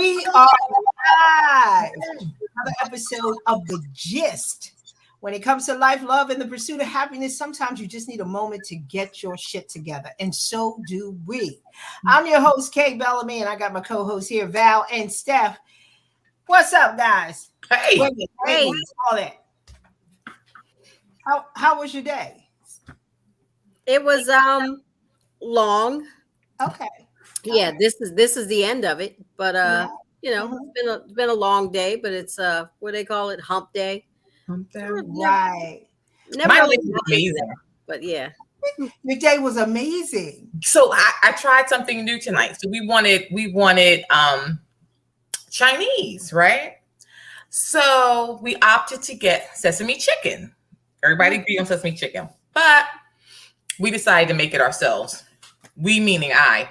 We are live. Another episode of the GYST. When it comes to life, love, and the pursuit of happiness, sometimes you just need a moment to get your shit together. And so do we. I'm your host, Kay Bellamy, and I got my co-hosts here, Val and Steph. What's up, guys? Hey. Hey. All that. How was your day? It was long. Okay. Yeah, this is the end of it. But it's been a long day, but it's what they call it, hump day. Hump day. Right. Never My really day was amazing. But yeah. Your day was amazing. So I tried something new tonight. So we wanted Chinese, right? So we opted to get sesame chicken. Everybody agreed on sesame chicken, but we decided to make it ourselves. We meaning I.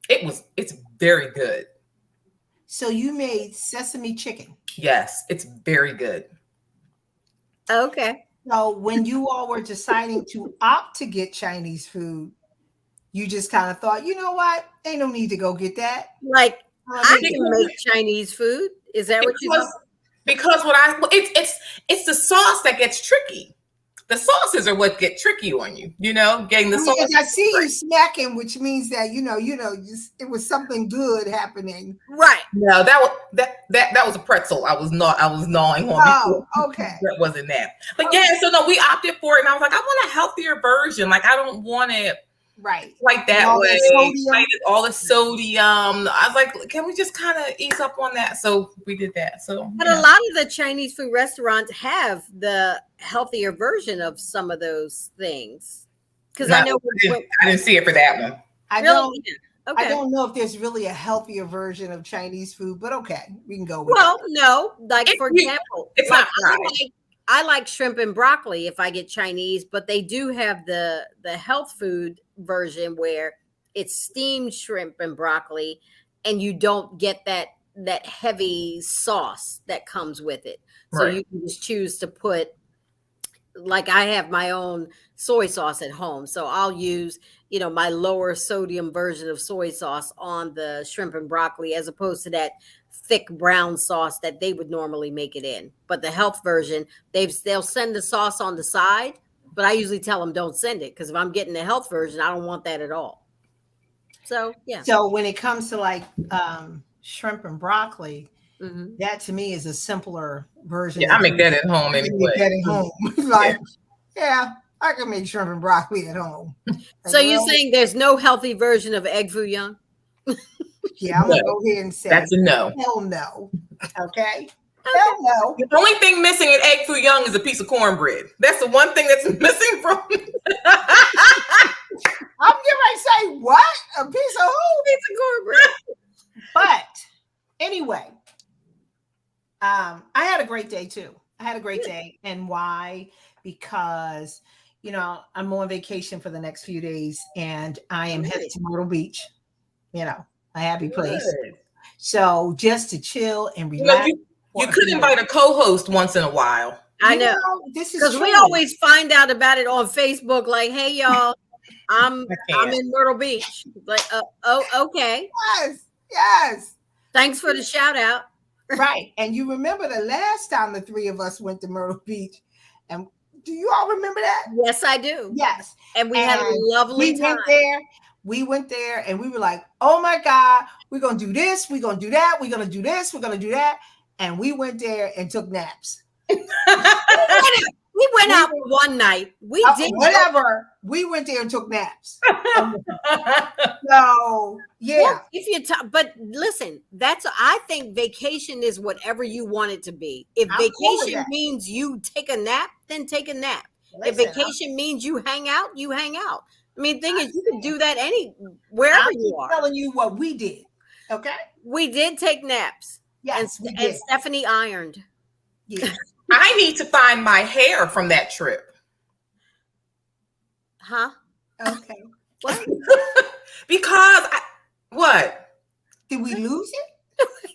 It's very good. So you made sesame chicken. Yes, it's very good. Okay. So when you all were deciding to opt to get Chinese food, you just kind of thought, you know what? Ain't no need to go get that. Like I can make Chinese food. Is that what you know? Because it's the sauce that gets tricky. The sauces are what get tricky on you, getting the sauce. I see you smacking, which means that it was something good happening. Right. No, that was a pretzel. I was gnawing on. Oh, okay. That wasn't that. But okay. Yeah, so no, we opted for it, and I was like, I want a healthier version. Like I don't want it like that all way. All the sodium. I was like, can we just kind of ease up on that? So we did that. So, but a lot of the Chinese food restaurants have the healthier version of some of those things. Because I know I didn't see it for that one. I don't know if there's really a healthier version of Chinese food, but okay, we can go with it. No, like for example, it's not I like shrimp and broccoli if I get Chinese, but they do have the health food version where it's steamed shrimp and broccoli, and you don't get that heavy sauce that comes with it. So you can just choose to put, like I have my own soy sauce at home, so I'll use my lower sodium version of soy sauce on the shrimp and broccoli as opposed to that thick brown sauce that they would normally make it in. But the health version, they'll send the sauce on the side, but I usually tell them don't send it because if I'm getting the health version, I don't want that at all. So yeah. So when it comes to like shrimp and broccoli, that to me is a simpler version. Yeah, I make that at home anyway. I can make shrimp and broccoli at home. So you're saying there's no healthy version of egg foo young? Yeah, I'm gonna go ahead and say that's a no. Hell no. Okay. Hell no. The only thing missing in egg foo young is a piece of cornbread. That's the one thing that's missing from. I'm gonna say what? A piece of who? Piece of cornbread. But anyway, I had a great day too. I had a great day, and why? Because I'm on vacation for the next few days, and I am headed to Myrtle Beach. A happy place. Good. So just to chill and relax. You could invite a co-host once in a while. I know. This is because we always find out about it on Facebook. Like, hey y'all, I'm in Myrtle Beach. Like, okay. Yes. Thanks for the shout out. Right, and you remember the last time the three of us went to Myrtle Beach, and do you all remember that? Yes, I do. Yes, and we had a lovely time. We went there and we were like, oh my God, we're going to do this. We're going to do that. We're going to do this. We're going to do that. And we went there and took naps. We went out one night. We did whatever. We went there and took naps. So, yeah. Well, but listen, I think vacation is whatever you want it to be. If vacation means you take a nap, then take a nap. Listen, if vacation means you hang out, you hang out. I mean, the thing is, you can do that wherever you are. I'm telling you what we did. Okay. We did take naps. Yes. And Stephanie ironed. Yeah. I need to find my hair from that trip. Huh? Okay. What? Because what? Did we lose it?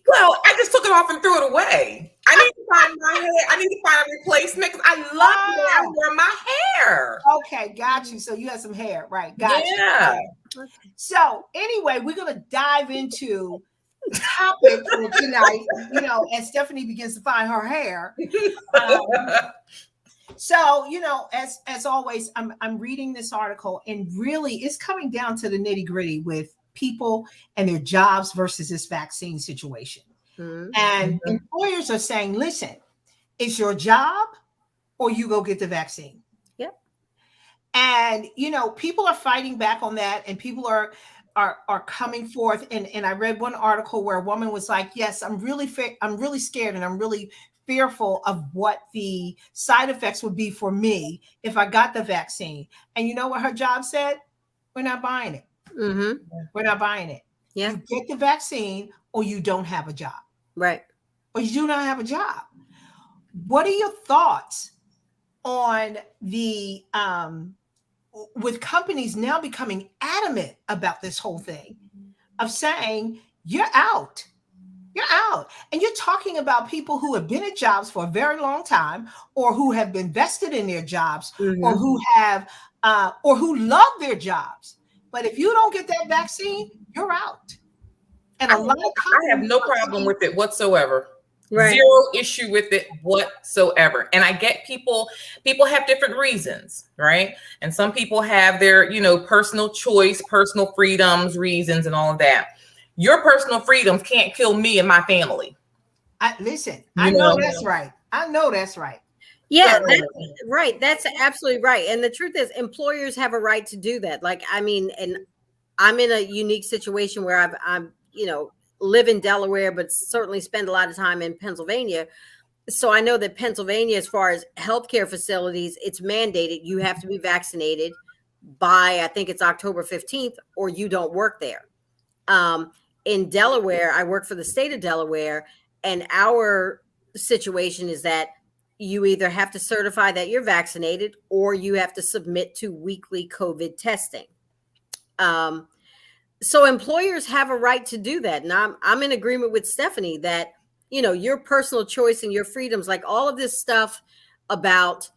Well, I just took it off and threw it away. I need to find my hair. I need to find a replacement because I love the way I wear my hair. Okay, got you. So you have some hair, right? Got you. Yeah. So anyway, we're gonna dive into topic for tonight, as Stephanie begins to find her hair. So, as always, I'm reading this article, and really it's coming down to the nitty-gritty with people and their jobs versus this vaccine situation. Mm-hmm. And employers are saying, listen, it's your job or you go get the vaccine. Yep. And people are fighting back on that, and people are coming forth. And I read one article where a woman was like, yes, I'm really scared, and I'm really fearful of what the side effects would be for me if I got the vaccine. And you know what her job said? We're not buying it. Mm-hmm. We're not buying it. Yeah. You get the vaccine or you don't have a job. Right. Or you do not have a job. What are your thoughts on the with companies now becoming adamant about this whole thing of saying you're out? You're out. And you're talking about people who have been at jobs for a very long time, or who have been vested in their jobs, Mm-hmm. or who have, or who love their jobs. But if you don't get that vaccine, you're out. And I have no problem with it whatsoever. Right. Zero issue with it whatsoever. And I get people have different reasons, right? And some people have their, personal choice, personal freedoms, reasons, and all of that. Your personal freedoms can't kill me and my family. I know that's right. I know that's right. Yeah, that's right. That's absolutely right. And the truth is, employers have a right to do that. Like, I mean, and I'm in a unique situation where I'm live in Delaware, but certainly spend a lot of time in Pennsylvania. So I know that Pennsylvania, as far as healthcare facilities, it's mandated you have to be vaccinated by, I think it's October 15th, or you don't work there. In Delaware, I work for the state of Delaware, and our situation is that you either have to certify that you're vaccinated, or you have to submit to weekly COVID testing. So employers have a right to do that. And I'm in agreement with Stephanie that, your personal choice and your freedoms, like all of this stuff about,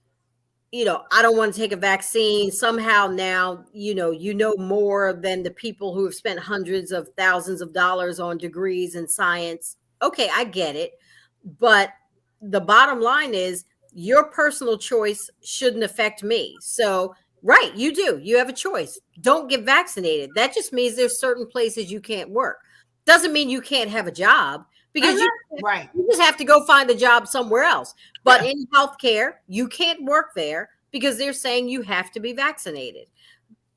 I don't want to take a vaccine. Somehow now, more than the people who have spent hundreds of thousands of dollars on degrees in science. Okay, I get it. But the bottom line is your personal choice shouldn't affect me. So, right, you do. You have a choice. Don't get vaccinated. That just means there's certain places you can't work. Doesn't mean you can't have a job, because you just have to go find a job somewhere else. But in healthcare, you can't work there because they're saying you have to be vaccinated.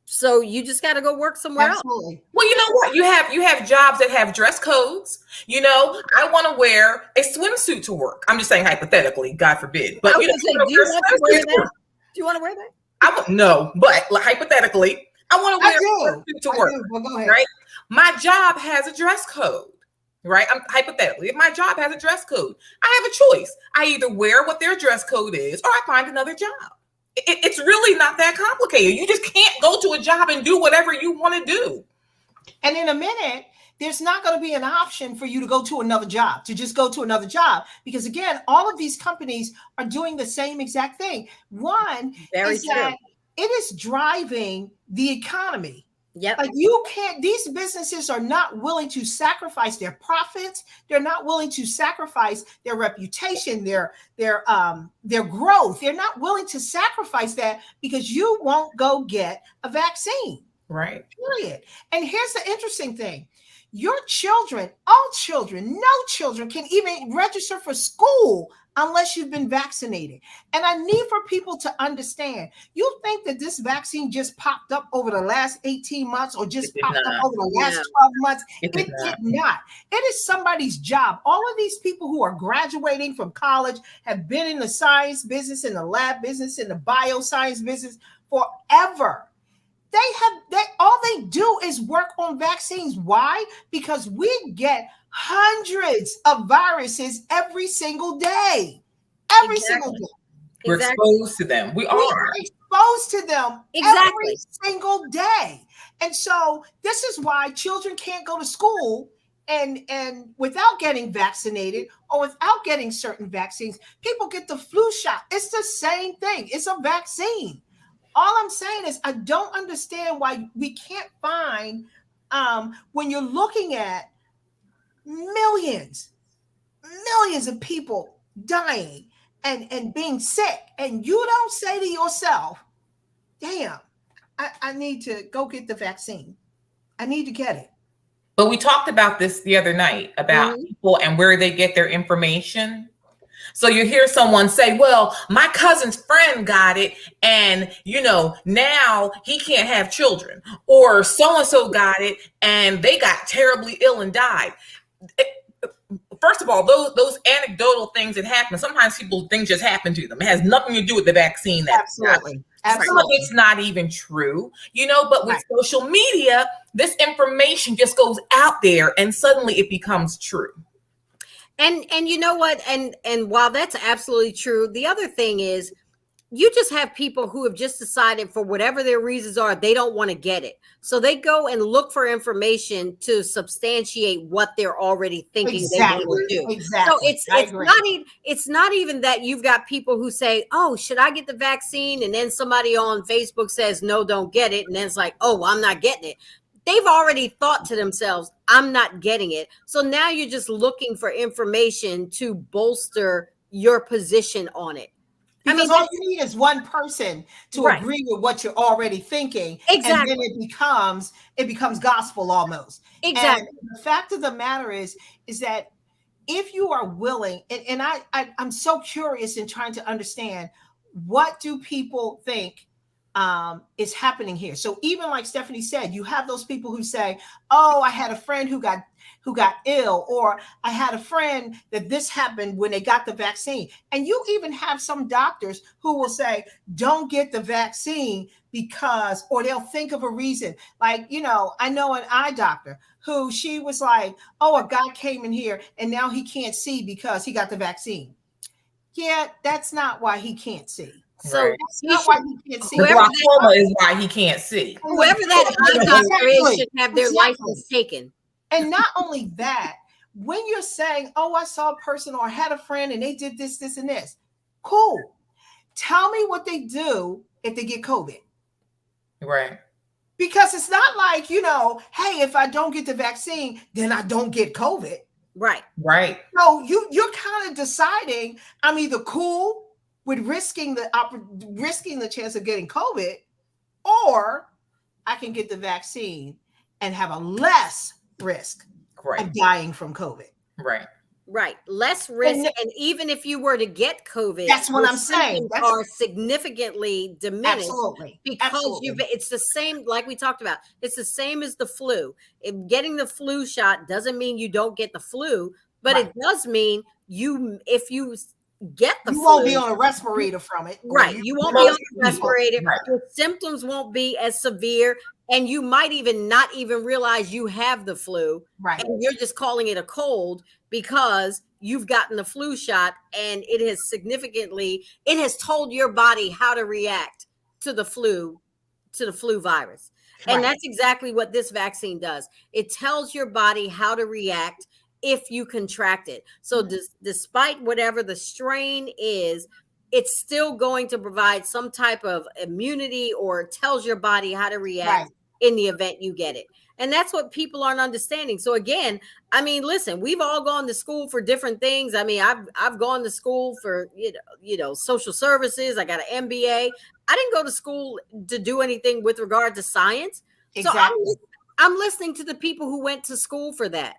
So you just got to go work somewhere else. Well, you know what? You have jobs that have dress codes. I want to wear a swimsuit to work. I'm just saying hypothetically, God forbid. But do you want to wear that? Do you want to wear that? No, but hypothetically, I want to wear a swimsuit to work. Well, go ahead. Right? My job has a dress code. Right? Hypothetically, if my job has a dress code, I have a choice. I either wear what their dress code is, or I find another job. It's really not that complicated. You just can't go to a job and do whatever you want to do. And in a minute, there's not going to be an option for you to go to another job, because again, all of these companies are doing the same exact thing. One is that it is driving the economy. Yep. Like these businesses are not willing to sacrifice their profits. They're not willing to sacrifice their reputation, their growth. They're not willing to sacrifice that because you won't go get a vaccine. Right. Period. And here's the interesting thing. Your children, all children, no children can even register for school unless you've been vaccinated. And I need for people to understand, you think that this vaccine just popped up over the last 18 months or just popped up over the last 12 months? It did not. It is somebody's job. All of these people who are graduating from college have been in the science business, in the lab business, in the bioscience business forever. All they do is work on vaccines. Why? Because we get hundreds of viruses every single day. Every single day. We're exposed to them. We are exposed to them every single day. And so this is why children can't go to school and without getting vaccinated or without getting certain vaccines. People get the flu shot. It's the same thing. It's a vaccine. All I'm saying is I don't understand why we can't find, when you're looking at millions of people dying and being sick, and you don't say to yourself, damn, I need to go get the vaccine. I need to get it. But we talked about this the other night about people and where they get their information. So you hear someone say, well, my cousin's friend got it, and, now he can't have children. Or so-and-so got it, and they got terribly ill and died. First of all, those anecdotal things that happen, sometimes things just happen to them. It has nothing to do with the vaccine. Absolutely. Some of it's not even true, but with social media, this information just goes out there and suddenly it becomes true. And you know what? And while that's absolutely true, the other thing is you just have people who have just decided, for whatever their reasons are, they don't want to get it. So they go and look for information to substantiate what they're already thinking they want to do. Exactly. So it's not even that you've got people who say, oh, should I get the vaccine? And then somebody on Facebook says, no, don't get it. And then it's like, oh, I'm not getting it. They've already thought to themselves, I'm not getting it. So now you're just looking for information to bolster your position on it. Because all you need is one person to agree with what you're already thinking. Exactly. And then it becomes gospel almost. Exactly. And the fact of the matter is that if you are willing, and I'm so curious in trying to understand, what do people think is happening here? So even like Stephanie said, you have those people who say, oh, I had a friend who got ill, or I had a friend that this happened when they got the vaccine. And you even have some doctors who will say, don't get the vaccine because, or they'll think of a reason. Like, I know an eye doctor who, she was like, oh, a guy came in here and now he can't see because he got the vaccine. Yeah, that's not why he can't see. So that's not why he can't see. Glaucoma is why he can't see. Whoever that eye doctor is should have their license taken. And not only that, when you're saying, oh, I saw a person or I had a friend and they did this, this, and this. Cool. Tell me what they do if they get COVID. Right. Because it's not like, hey, if I don't get the vaccine, then I don't get COVID. Right. Right. So you're kind of deciding, I'm either cool with risking the chance of getting COVID, or I can get the vaccine and have a less risk of dying from COVID. Right. Less risk. And even if you were to get COVID, that's what I'm saying. Are significantly diminished. Absolutely. Because it's the same, like we talked about, it's the same as the flu. Getting the flu shot doesn't mean you don't get the flu, but it does mean if you get the flu, won't be on a respirator from it. Right. You won't be on a respirator. Right. Your symptoms won't be as severe. And you might not even realize you have the flu. Right. And you're just calling it a cold because you've gotten the flu shot, and it has told your body how to react to the flu virus. Right. And that's exactly what this vaccine does. It tells your body how to react if you contract it. So despite whatever the strain is, it's still going to provide some type of immunity, or tells your body how to react in the event you get it. And that's what people aren't understanding. So again, listen, we've all gone to school for different things. I've gone to school for, social services. I got an MBA. I didn't go to school to do anything with regard to science. Exactly. So I'm listening to the people who went to school for that,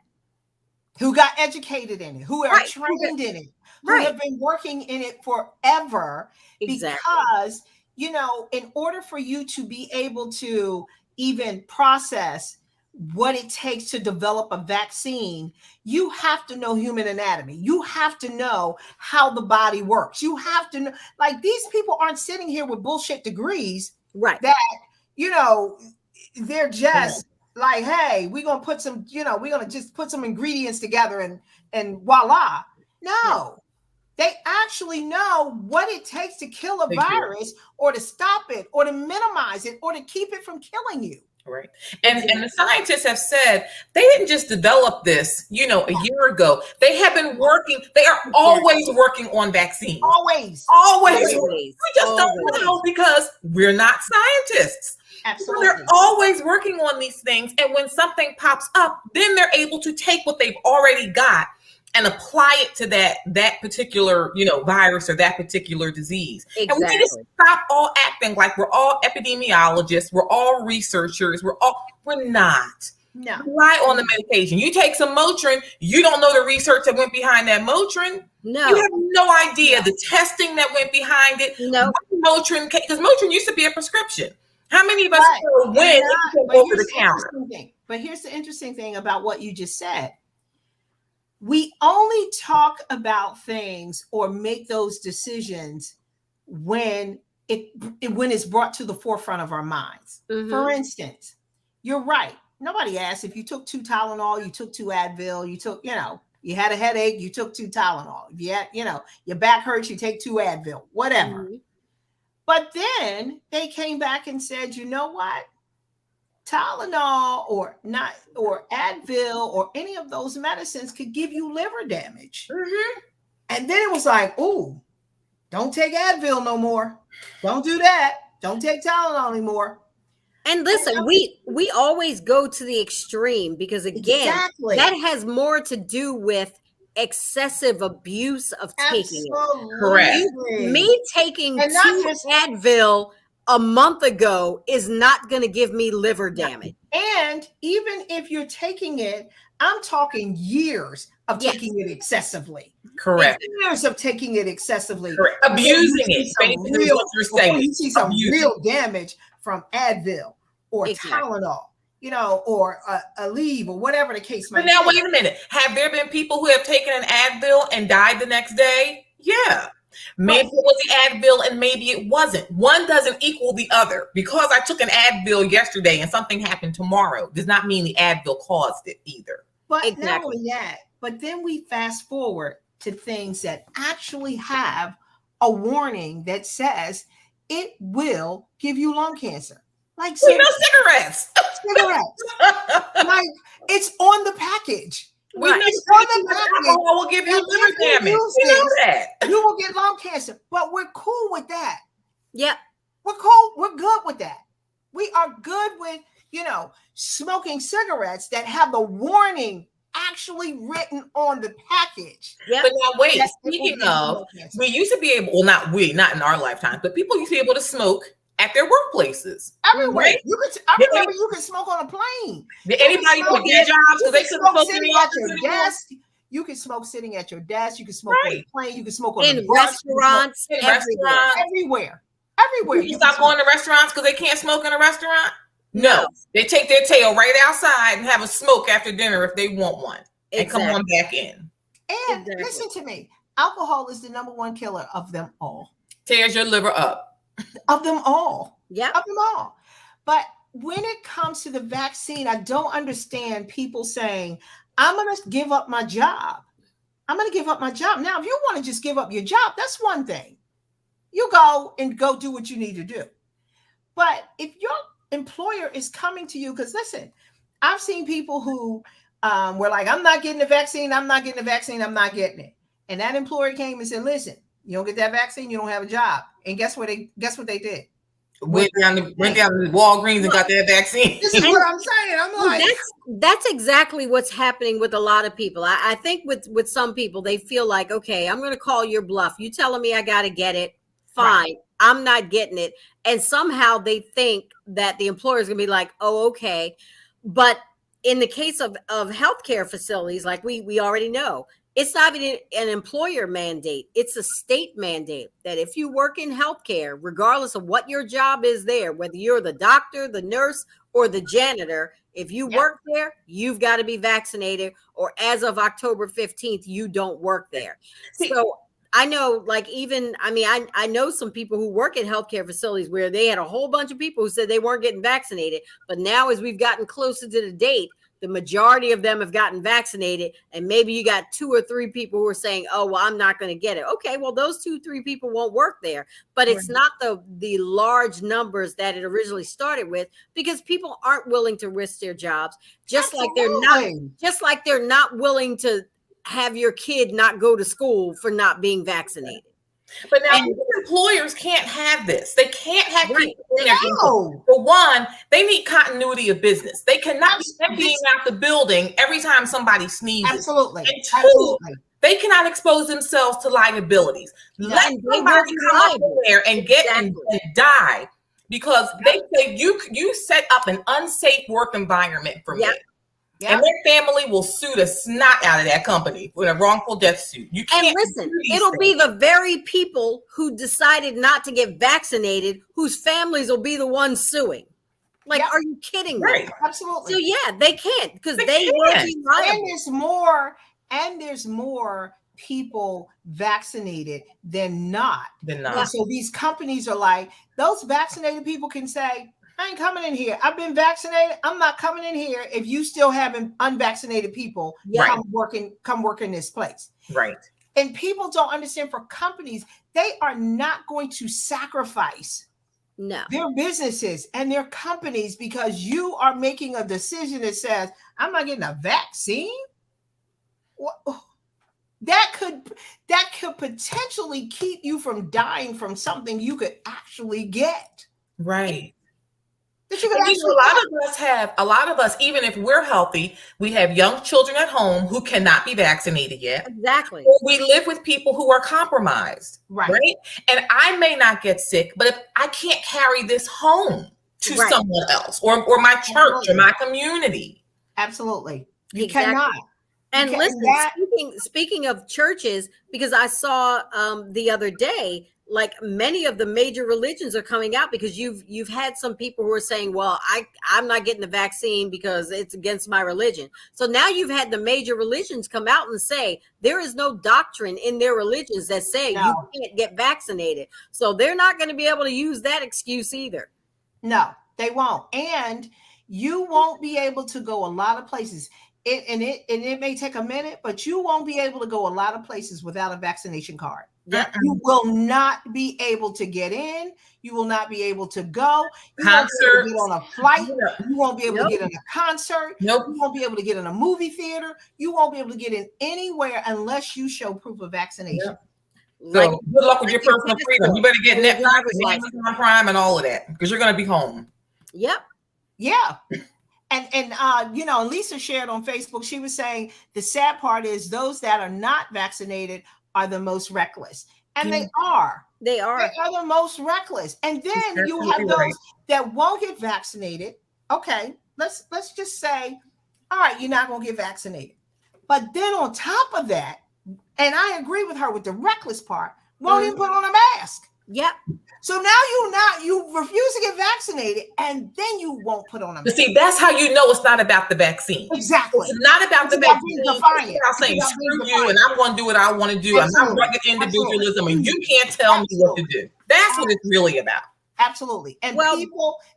who got educated in it, who are trained in it, who have been working in it forever. Exactly. Because, in order for you to be able to even process what it takes to develop a vaccine, you have to know human anatomy. You have to know how the body works. You have to know, like, these people aren't sitting here with bullshit degrees, that, they're just like, hey, we're going to put some, we're going to just put some ingredients together and voila. No, they actually know what it takes to kill a virus, or to stop it, or to minimize it, or to keep it from killing you. Right. And the scientists have said they didn't just develop this, a year ago. They have been working. They are always working on vaccines. Always. We just don't know because we're not scientists. Absolutely. They're always working on these things. And when something pops up, then they're able to take what they've already got and apply it to that particular, virus or that particular disease. Exactly. And we need to stop all acting like we're all epidemiologists, we're all researchers, we're not. No. Rely on the medication. You take some Motrin, you don't know the research that went behind that Motrin. No. You have no idea the testing that went behind it. No. Motrin, because Motrin used to be a prescription. How many of us know when it came over the counter? But here's the interesting thing about what you just said. We only talk about things or make those decisions when it's brought to the forefront of our minds. Mm-hmm. For instance, you're right. Nobody asked if you took 2 Tylenol, you took 2 Advil, you took, you had a headache, you took 2 Tylenol. If you had, your back hurts, you take 2 Advil, whatever. Mm-hmm. But then they came back and said, you know what? Tylenol or Advil or any of those medicines could give you liver damage. Mm-hmm. And then it was like, ooh, don't take Advil no more. Don't do that. Don't take Tylenol anymore. And listen, we always go to the extreme because, again, exactly. that has more to do with excessive abuse of taking it. Correct. Me taking 2 Advil a month ago is not going to give me liver damage. And even if you're taking it, I'm talking years of taking it excessively. Correct. Years of taking it excessively. Correct. Abusing it. You see some real damage from Advil or Tylenol, or Aleve or whatever the case might be. But now, wait a minute. Have there been people who have taken an Advil and died the next day? Yeah. Maybe it was the Advil and maybe it wasn't. One doesn't equal the other. Because I took an Advil yesterday and something happened tomorrow does not mean the Advil caused it either. But not only that, but then we fast forward to things that actually have a warning that says it will give you lung cancer. Like cigarettes. Cigarettes. Like it's on the package. We know alcohol will give you liver damage. We know that. You will get lung cancer, but we're cool with that. Yep. We're cool. We're good with that. We are good with, smoking cigarettes that have the warning actually written on the package. Yep. But now wait, speaking of, we used to be able, not in our lifetime, but people used to be able to smoke at their workplaces. Everywhere. Right? I remember you could smoke on a plane. Did anybody quit their jobs because they couldn't smoke sitting at your desk? You can smoke sitting at your desk. You can smoke on a plane. You can smoke on in restaurants. Everywhere. You stop going to restaurants because they can't smoke in a restaurant? No. They take their tail right outside and have a smoke after dinner if they want one. And come on back in. And listen to me. Alcohol is the number 1 killer of them all. Tears your liver up. Of them all. Yeah. Of them all. But when it comes to the vaccine, I don't understand people saying, I'm going to give up my job. I'm going to give up my job. Now, if you want to just give up your job, that's one thing. You go do what you need to do. But if your employer is coming to you, because listen, I've seen people who were like, I'm not getting the vaccine. I'm not getting the vaccine. I'm not getting it. And that employer came and said, listen, you don't get that vaccine, you don't have a job. And guess what they did? Went down to Walgreens and got that vaccine. This is what I'm saying. I'm like, that's exactly what's happening with a lot of people. I think with some people, they feel like, okay, I'm going to call your bluff. You telling me I got to get it. Fine. Right. I'm not getting it. And somehow they think that the employer is going to be like, oh, okay. But in the case of healthcare facilities, like we already know, it's not even an employer mandate. It's a state mandate that if you work in healthcare, regardless of what your job is there, whether you're the doctor, the nurse, or the janitor, if you work there, you've got to be vaccinated, or as of October 15th, you don't work there. So I know, I know some people who work in healthcare facilities where they had a whole bunch of people who said they weren't getting vaccinated. But now as we've gotten closer to the date, the majority of them have gotten vaccinated, and maybe you got 2 or 3 people who are saying, oh, well, I'm not going to get it. Okay, well, those 2, 3 people won't work there, but it's not the large numbers that it originally started with, because people aren't willing to risk their jobs, just like they're not willing to have your kid not go to school for not being vaccinated. But now And- these employers can't have this. They can't have Right. people in there. No. For one, they need continuity of business. They cannot be Absolutely. emptying out the building every time somebody sneezes. Absolutely. And two, Absolutely. they cannot expose themselves to liabilities. No. Let And they somebody will be come up in liable. there and get and die because they say you set up an unsafe work environment for me. Yeah. And their family will sue the snot out of that company with a wrongful death suit. You can't. And listen, it'll be the very people who decided not to get vaccinated whose families will be the ones suing. Like, Yep. are you kidding me? Right. Absolutely. So yeah, they can't because They they will can't. be liable. And there's more people vaccinated than not. And so these companies are like, those vaccinated people can say, I ain't coming in here. I've been vaccinated. I'm not coming in here if you still have unvaccinated people come work in this place. Right. And people don't understand, for companies, they are not going to sacrifice their businesses and their companies because you are making a decision that says, I'm not getting a vaccine. That could potentially keep you from dying from something you could actually get. Right. That you could And actually a lot of us, even if we're healthy, we have young children at home who cannot be vaccinated yet. Exactly. Or we live with people who are compromised. Right. And I may not get sick, but if I can't carry this home to someone else or my church or my community. Absolutely. You cannot. And listen, speaking of churches, because I saw the other day, like many of the major religions are coming out because you've had some people who are saying, well, I'm not getting the vaccine because it's against my religion. So now you've had the major religions come out and say there is no doctrine in their religions that say you can't get vaccinated. So they're not going to be able to use that excuse either. No, they won't. And you won't be able to go a lot of places. It may take a minute, but you won't be able to go a lot of places without a vaccination card. You will not be able to get in. You will not be able to go. You won't be able to get on a flight. You won't be able to get in a concert. You won't be able to get in a movie theater. You won't be able to get in anywhere unless you show proof of vaccination. So good luck with your personal freedom. You better get Netflix and Amazon Prime and all of that because you're going to be home. Yep. Yeah. And Lisa shared on Facebook, she was saying the sad part is those that are not vaccinated are the most reckless. And they are. They are the most reckless. And then you have those that won't get vaccinated. Okay, let's just say, all right, you're not going to get vaccinated. But then on top of that, and I agree with her with the reckless part, won't even put on a mask. Yep. So now you refuse to get vaccinated, and then you won't put on a mask. See, that's how you know it's not about the vaccine. Exactly. It's not about the vaccine. It's about saying, screw you, and I'm going to do what I want to do. Absolutely. I'm not rugged individualism, and you can't tell me what to do. That's what it's really about. Absolutely. And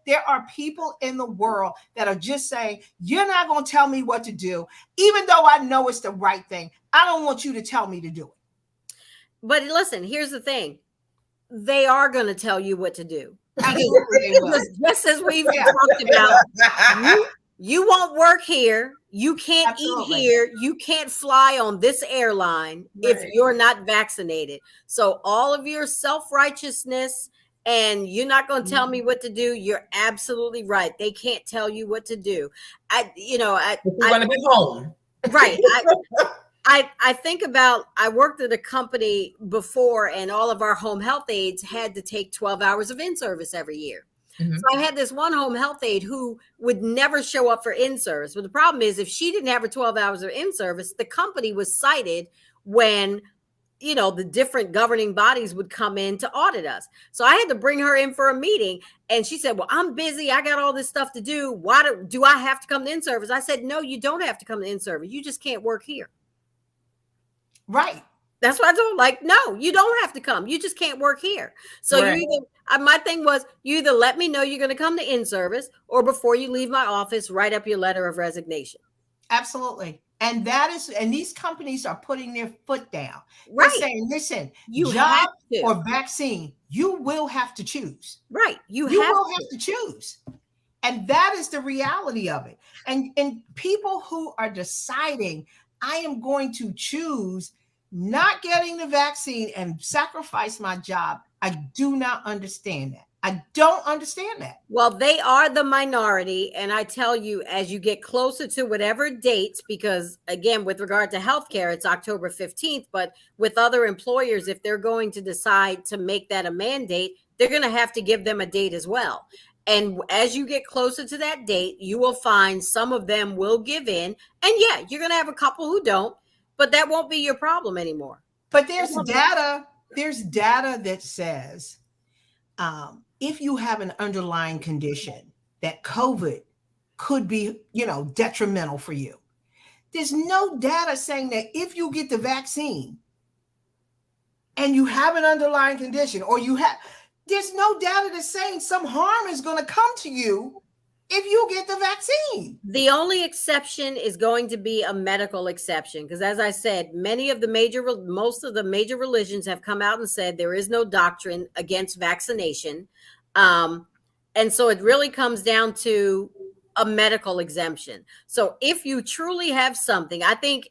there are people in the world that are just saying, you're not going to tell me what to do, even though I know it's the right thing. I don't want you to tell me to do it. But listen, here's the thing. They are going to tell you what to do. Because just as we've talked about, you won't work here. You can't eat here. You can't fly on this airline if you're not vaccinated. So all of your self-righteousness and you're not going to tell me what to do. You're absolutely right. They can't tell you what to do. You're going to be home. Right. I think about, I worked at a company before and all of our home health aides had to take 12 hours of in-service every year. Mm-hmm. So I had this one home health aide who would never show up for in-service. But the problem is if she didn't have her 12 hours of in-service, the company was cited when, the different governing bodies would come in to audit us. So I had to bring her in for a meeting and she said, well, I'm busy. I got all this stuff to do. Why do I have to come to in-service? I said, no, you don't have to come to in-service. You just can't work here. Right. That's what I told her. No, you don't have to come. You just can't work here. So my thing was, you either let me know you're going to come to in-service or before you leave my office, write up your letter of resignation. Absolutely. And these companies are putting their foot down. Right. They're saying, listen, you job or vaccine, you will have to choose. Right. You will have to choose. And that is the reality of it. And people who are deciding, I am going to choose not getting the vaccine and sacrifice my job. I do not understand that. I don't understand that. Well, they are the minority. And I tell you, as you get closer to whatever dates, because again, with regard to healthcare, it's October 15th, but with other employers, if they're going to decide to make that a mandate, they're going to have to give them a date as well. And as you get closer to that date, you will find some of them will give in. And yeah, you're going to have a couple who don't, but that won't be your problem anymore. But there's data that says, if you have an underlying condition that COVID could be, detrimental for you. There's no data saying that if you get the vaccine and you have an underlying condition, or there's no data that's saying some harm is going to come to you if you get the vaccine. The only exception is going to be a medical exception, because as I said, most of the major religions have come out and said there is no doctrine against vaccination. And so it really comes down to a medical exemption. So if you truly have something, I think,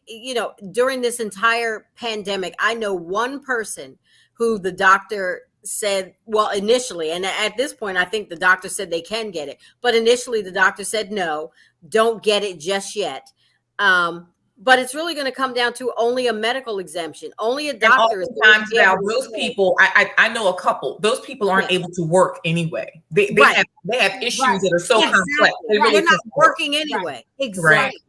during this entire pandemic, I know one person who the doctor said, well, initially, and at this point, I think the doctor said they can get it, but initially the doctor said, no, don't get it just yet. But it's really going to come down to only a medical exemption. Only a doctor is times now. Those people, I know a couple. Those people aren't able to work anyway. They have issues that are so complex. They're not working anyway. Exactly.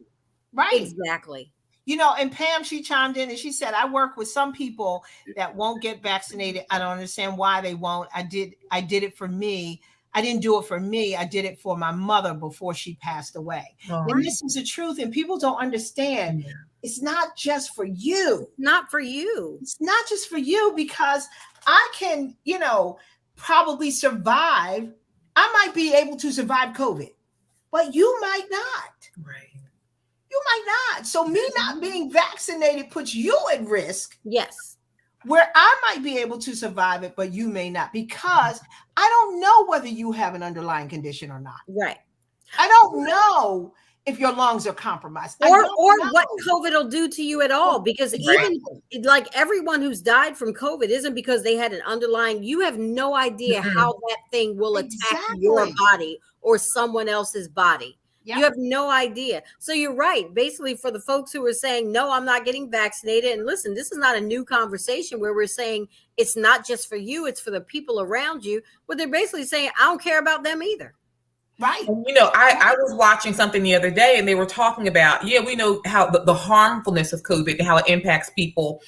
Right. Exactly. And Pam, she chimed in and she said, I work with some people that won't get vaccinated. I don't understand why they won't. I did it for me. I didn't do it for me. I did it for my mother before she passed away. Oh. And this is the truth. And people don't understand. It's not just for you. Not for you. It's not just for you, because I can, probably survive. I might be able to survive COVID, but you might not. Right. You might not. So me not being vaccinated puts you at risk. Yes. Where I might be able to survive it, but you may not, because I don't know whether you have an underlying condition or not. Right. I don't know if your lungs are compromised. Or what COVID will do to you at all, because even like everyone who's died from COVID isn't because they had an underlying, you have no idea how that thing will attack your body or someone else's body. Yep. You have no idea. So you're right. Basically, for the folks who are saying, no, I'm not getting vaccinated. And listen, this is not a new conversation where we're saying it's not just for you, it's for the people around you. But they're basically saying, I don't care about them either. Right. And, I was watching something the other day and they were talking about, we know how the harmfulness of COVID and how it impacts people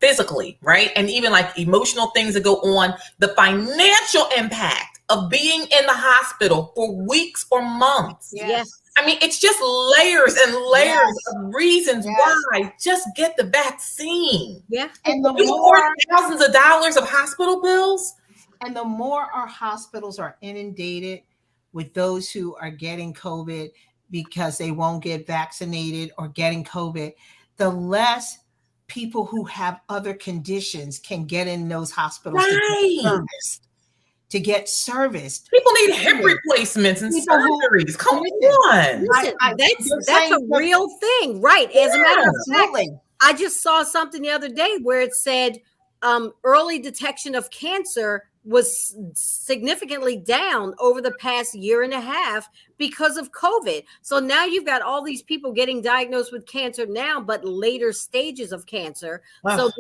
physically, right? And even like emotional things that go on, the financial impact of being in the hospital for weeks or months. Yes. I mean, it's just layers and layers of reasons why. Just get the vaccine. Yeah. And the more thousands of dollars of hospital bills. And the more our hospitals are inundated with those who are getting COVID because they won't get vaccinated or getting COVID, the less people who have other conditions can get in those hospitals to get serviced. People need hip replacements and surgeries. Come on. Listen, that's a real thing. Right. As a matter of fact, I just saw something the other day where it said early detection of cancer was significantly down over the past year and a half because of COVID. So now you've got all these people getting diagnosed with cancer now, but later stages of cancer. Wow. So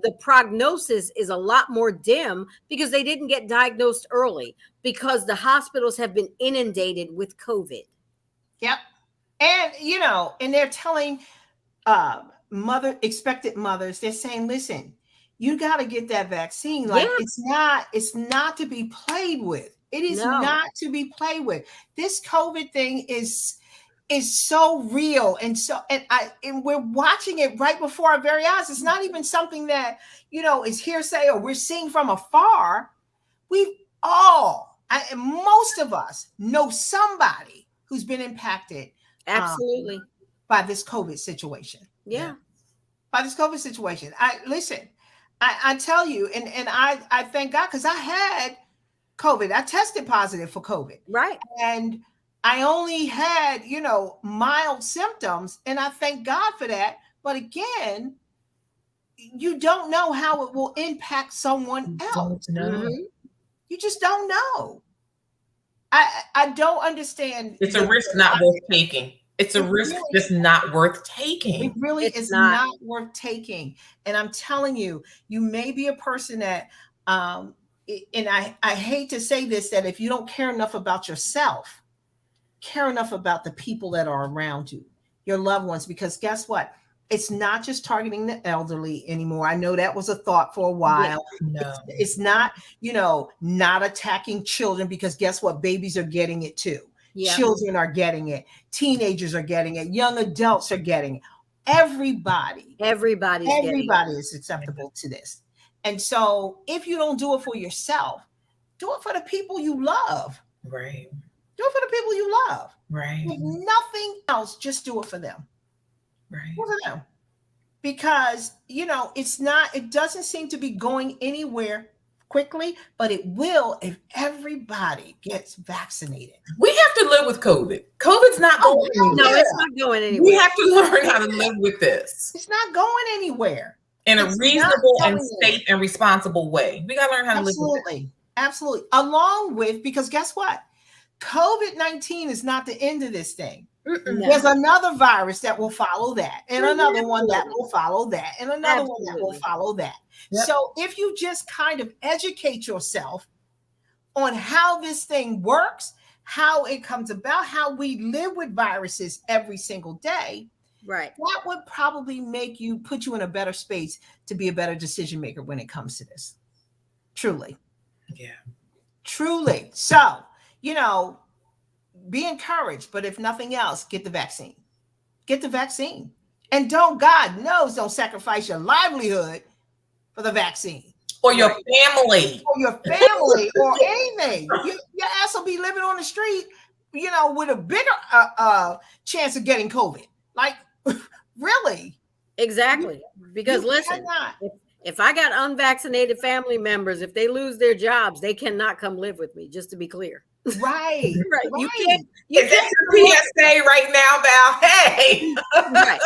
the prognosis is a lot more dim because they didn't get diagnosed early because the hospitals have been inundated with COVID. Yep. And, and they're telling expected mothers, they're saying, listen, you got to get that vaccine. Like it's not to be played with. It is not to be played with. This COVID thing is so real. And we're watching it right before our very eyes. It's not even something that, is hearsay or we're seeing from afar. Most of us know somebody who's been impacted. Absolutely. By this COVID situation. Yeah. By this COVID situation. I tell you, and I thank God because I had COVID. I tested positive for COVID. Right. And I only had, mild symptoms. And I thank God for that. But again, you don't know how it will impact someone else. Mhm. You just don't know. I don't understand. It's a risk not worth taking. It's a It risk really just not worth It taking. really It's is not. not worth taking. And I'm telling you, you may be a person that, and I hate to say this, that if you don't care enough about yourself, care enough about the people that are around you, your loved ones, because guess what? It's not just targeting the elderly anymore. I know that was a thought for a while. No. It's not, not attacking children, because guess what? Babies are getting it too. Yeah. Children are getting it. Teenagers are getting it. Young adults are getting it. Everybody is acceptable to this. And so if you don't do it for yourself, do it for the people you love. Right. Do it for the people you love. Right. If nothing else, just do it for them. Right. Do it for them. Because, it doesn't seem to be going anywhere quickly, but it will if everybody gets vaccinated. We have to live with COVID. COVID's not going anywhere. No, it's not going anywhere. We have to learn how to live with this It's not going anywhere. in a It's reasonable not and going safe and responsible way. We got to learn how to live with it. Absolutely. Along with, because guess what? COVID-19 is not the end of this thing. No. There's another virus that will follow that, and another one that will follow that, and another one that will follow that. Yep. So if you just kind of educate yourself on how this thing works, how it comes about, how we live with viruses every single day, Right. that would probably put you in a better space to be a better decision maker when it comes to this. Truly. Yeah. Truly. So, be encouraged, but if nothing else, get the vaccine. Get the vaccine. And don't sacrifice your livelihood for the vaccine. Or your family. Or your family or anything. Your ass will be living on the street, with a bigger chance of getting COVID. Like, really? Exactly. Because listen, if I got unvaccinated family members, if they lose their jobs, they cannot come live with me, just to be clear. Right. Right. Right. You can't PSA right now, Val. Hey. Right.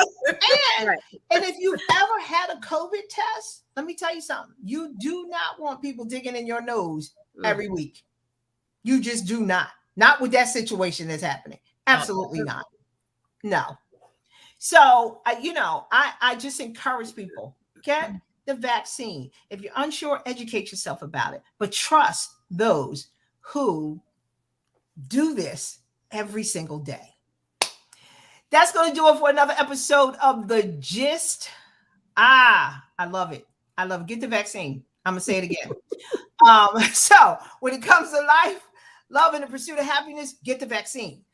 And if you've ever had a COVID test, let me tell you something. You do not want people digging in your nose every week. You just do not. Not with that situation that's happening. Absolutely not. No. So, I just encourage people, get the vaccine. If you're unsure, educate yourself about it. But trust those who do this every single day. That's going to do it for another episode of the GYST. I love it. I love it. Get the vaccine. I'm going to say it again. So when it comes to life, love, and the pursuit of happiness, get the vaccine.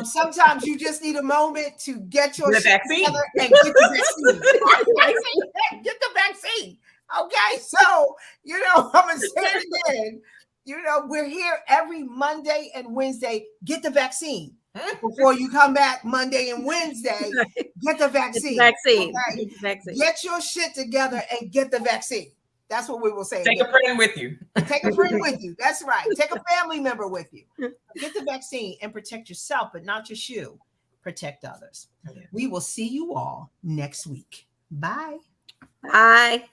Sometimes you just need a moment to get your shit together and get the vaccine. Get the vaccine. Okay. So, I'm going to say it again. We're here every Monday and Wednesday. Get the vaccine before you come back Monday and Wednesday. Get the vaccine. Okay? Get your shit together and get the vaccine. That's what we will say. Take a friend with you. Take a friend with you. That's right. Take a family member with you. Get the vaccine and protect yourself, but not just you. Protect others. We will see you all next week. Bye. Bye.